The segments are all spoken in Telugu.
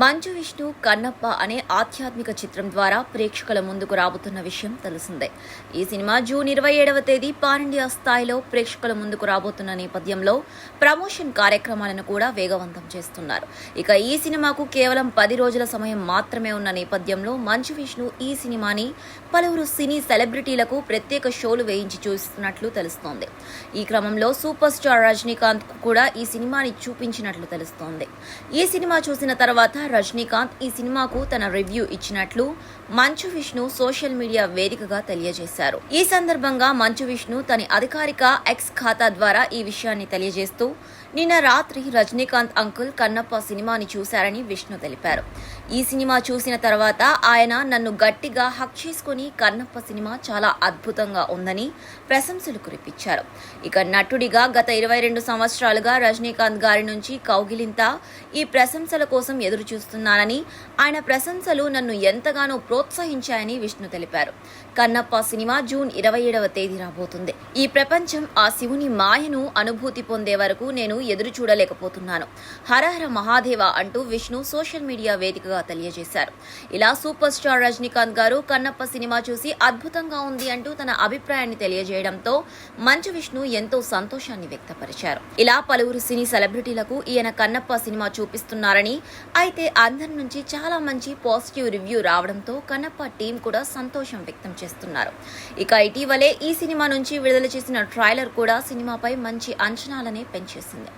మంచు విష్ణు కన్నప్ప అనే ఆధ్యాత్మిక చిత్రం ద్వారా ప్రేక్షకుల ముందుకు రాబోతున్న విషయం తెలిసిందే. ఈ సినిమా జూన్ 27వ తేదీ పాన్ ఇండియా స్థాయిలో ప్రేక్షకుల ముందుకు రాబోతున్న నేపథ్యంలో ప్రమోషన్ కార్యక్రమాలను కూడా వేగవంతం చేస్తున్నారు. ఇక ఈ సినిమాకు కేవలం 10 రోజుల సమయం మాత్రమే ఉన్న నేపథ్యంలో మంచు విష్ణు ఈ సినిమాని పలువురు సినీ సెలబ్రిటీలకు ప్రత్యేక షోలు వేయించి చూస్తున్నట్లు తెలుస్తోంది. ఈ క్రమంలో సూపర్ స్టార్ రజనీకాంత్ కూడా ఈ సినిమాని చూపించినట్లు తెలుస్తోంది. ఈ సినిమా చూసిన తర్వాత రజనీకాంత్ ఈ సినిమాకు తన రివ్యూ ఇచ్చినట్లు మంచు విష్ణు సోషల్ మీడియా వేదికగా తెలియజేశారు. ఈ సందర్భంగా మంచు విష్ణు తన అధికారిక ఎక్స్ ఖాతా ద్వారా ఈ విషయాన్ని తెలియజేస్తూ నిన్న రాత్రి రజనీకాంత్ అంకుల్ కన్నప్ప సినిమాని చూశారని విష్ణు తెలిపారు. ఈ సినిమా చూసిన తర్వాత ఆయన నన్ను గట్టిగా హక్ చేసుకుని కన్నప్ప సినిమా చాలా అద్భుతంగా ఉందని ప్రశంసలు కురిపించారు. ఇక నటుడిగా గత 22 సంవత్సరాలుగా రజనీకాంత్ గారి నుంచి కౌగిలింత ఈ ప్రశంసల కోసం ఎదురు చూస్తున్నానని, ఆయన ప్రశంసలు నన్ను ఎంతగానో ప్రోత్సహించాయని విష్ణు తెలిపారు. కన్నప్ప సినిమా జూన్ 27వ తేదీ రాబోతుంది. ఈ ప్రపంచం ఆ శివుని మాయను అనుభూతి పొందే వరకు నేను ఎదురు చూడలేకపోతున్నాను. హరహర మహాదేవ అంటూ విష్ణు సోషల్ మీడియా వేదికగా తెలియజేశారు. ఇలా సూపర్ స్టార్ రజనీకాంత్ గారు కన్నప్ప సినిమా చూసి అద్భుతంగా ఉంది అంటూ తన అభిప్రాయాన్ని తెలియజేయడంతో మంచు విష్ణు ఎంతో సంతోషాన్ని వ్యక్తపరిచారు. ఇలా పలువురు సినీ సెలబ్రిటీలకు ఈయన కన్నప్ప సినిమా చూపిస్తున్నారని, అయితే అందరి నుంచి చాలా మంచి పాజిటివ్ రివ్యూ రావడంతో కన్నప్ప టీం కూడా సంతోషం వ్యక్తం చేస్తున్నారు. ఇక ఇటీవలే ఈ సినిమా నుంచి విడుదల చేసిన ట్రైలర్ కూడా సినిమాపై మంచి అంచనాలనే పెంచేసింది.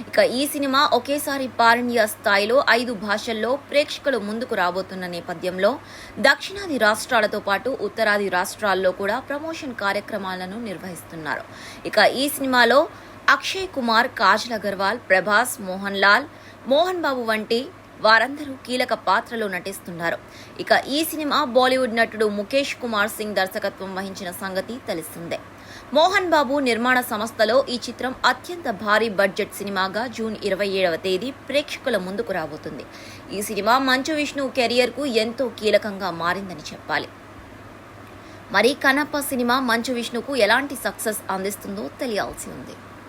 ఇక ఈ సినిమా ఒకేసారి పాన్ ఇండియా స్థాయిలో 5 భాషల్లో ప్రేక్షకులు ముందుకు రాబోతున్న నేపథ్యంలో దక్షిణాది రాష్ట్రాలతో పాటు ఉత్తరాది రాష్ట్రాల్లో కూడా ప్రమోషన్ కార్యక్రమాలను నిర్వహిస్తున్నారు. ఇక ఈ సినిమాలో అక్షయ్ కుమార్, కాజల్ అగర్వాల్, ప్రభాస్, మోహన్ బాబు వంటి వారందరూ కీలక పాత్రలో నటిస్తున్నారు. ఇక ఈ సినిమా బాలీవుడ్ నటుడు ముఖేష్ కుమార్ సింగ్ దర్శకత్వం వహించిన సంగతి తెలిసిందే. మోహన్ బాబు నిర్మాణ సంస్థలో ఈ చిత్రం అత్యంత భారీ బడ్జెట్ సినిమాగా జూన్ 27వ తేదీ ప్రేక్షకుల ముందుకు రాబోతుంది. ఈ సినిమా మంచు విష్ణు కెరియర్ కు ఎంతో కీలకంగా మారిందని చెప్పాలి. మరి కన్నప్ప సినిమా మంచు విష్ణుకు ఎలాంటి సక్సెస్ అందిస్తుందో తెలియాల్సి ఉంది.